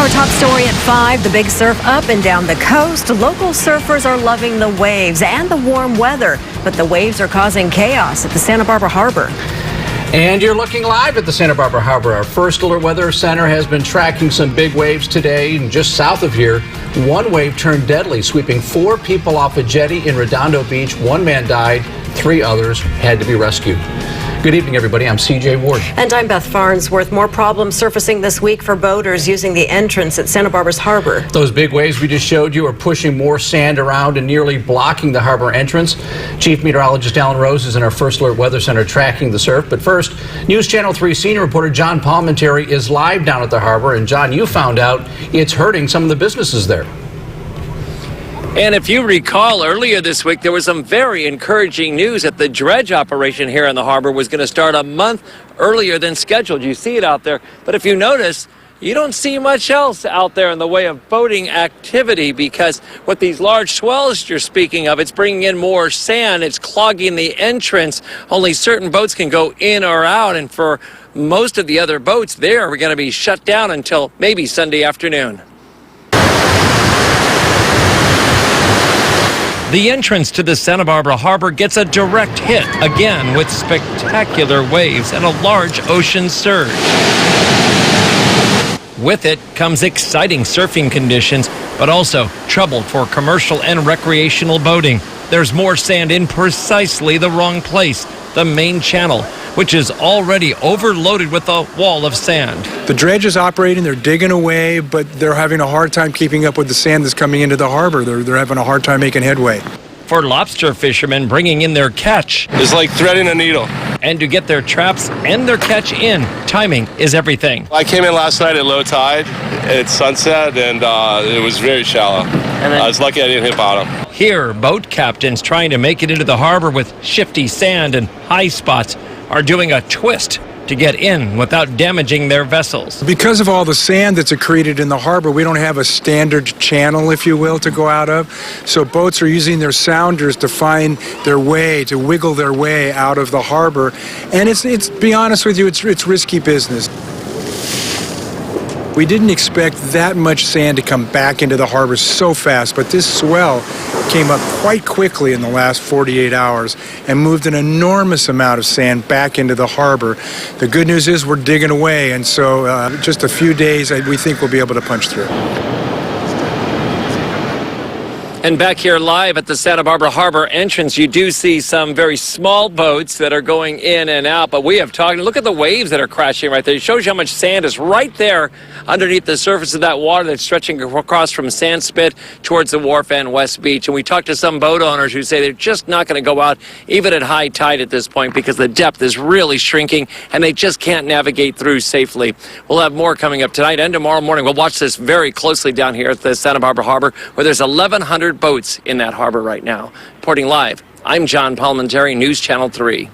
Our top story at 5, the big surf up and down the coast. Local surfers are loving the waves and the warm weather, but the waves are causing chaos at the Santa Barbara Harbor. And you're looking live at the Santa Barbara Harbor. Our First Alert Weather Center has been tracking some big waves today. And just south of here, one wave turned deadly, sweeping 4 people off a jetty in Redondo Beach. 1 man died, 3 others had to be rescued. Good evening, everybody. I'm CJ Ward. And I'm Beth Farnsworth. More problems surfacing this week for boaters using the entrance at Santa Barbara's harbor. Those big waves we just showed you are pushing more sand around and nearly blocking the harbor entrance. Chief Meteorologist Alan Rose is in our First Alert Weather Center tracking the surf. But first, News Channel 3 senior reporter John Palmentary is live down at the harbor. And John, you found out it's hurting some of the businesses there. And if you recall, earlier this week, there was some very encouraging news that the dredge operation here in the harbor was going to start a month earlier than scheduled. You see it out there. But if you notice, you don't see much else out there in the way of boating activity, because with these large swells you're speaking of, it's bringing in more sand. It's clogging the entrance. Only certain boats can go in or out. And for most of the other boats there, we're going to be shut down until maybe Sunday afternoon. The entrance to the Santa Barbara Harbor gets a direct hit, again with spectacular waves and a large ocean surge. With it comes exciting surfing conditions, but also trouble for commercial and recreational boating. There's more sand in precisely the wrong place, the main channel, which is already overloaded with a wall of sand. The dredge is operating, they're digging away, but they're having a hard time keeping up with the sand that's coming into the harbor. They're having a hard time making headway. For lobster fishermen bringing in their catch, it's like threading a needle. And to get their traps and their catch in, timing is everything. I came in last night at low tide, at sunset, and it was very shallow. I was lucky I didn't hit bottom. Here, boat captains trying to make it into the harbor with shifty sand and high spots are doing a twist to get in without damaging their vessels. Because of all the sand that's accreted in the harbor, we don't have a standard channel, if you will, to go out of. So boats are using their sounders to find their way, to wiggle their way out of the harbor. And it's be honest with you, it's risky business. We didn't expect that much sand to come back into the harbor so fast, but this swell came up quite quickly in the last 48 hours and moved an enormous amount of sand back into the harbor. The good news is we're digging away, and so just a few days we think we'll be able to punch through. And back here live at the Santa Barbara Harbor entrance, you do see some very small boats that are going in and out. But we have talked, look at the waves that are crashing right there. It shows you how much sand is right there underneath the surface of that water that's stretching across from Sandspit towards the wharf and West Beach. And we talked to some boat owners who say they're just not going to go out even at high tide at this point because the depth is really shrinking and they just can't navigate through safely. We'll have more coming up tonight and tomorrow morning. We'll watch this very closely down here at the Santa Barbara Harbor, where there's 1,100 boats in that harbor right now. Reporting live, I'm John Palmentary, News Channel 3.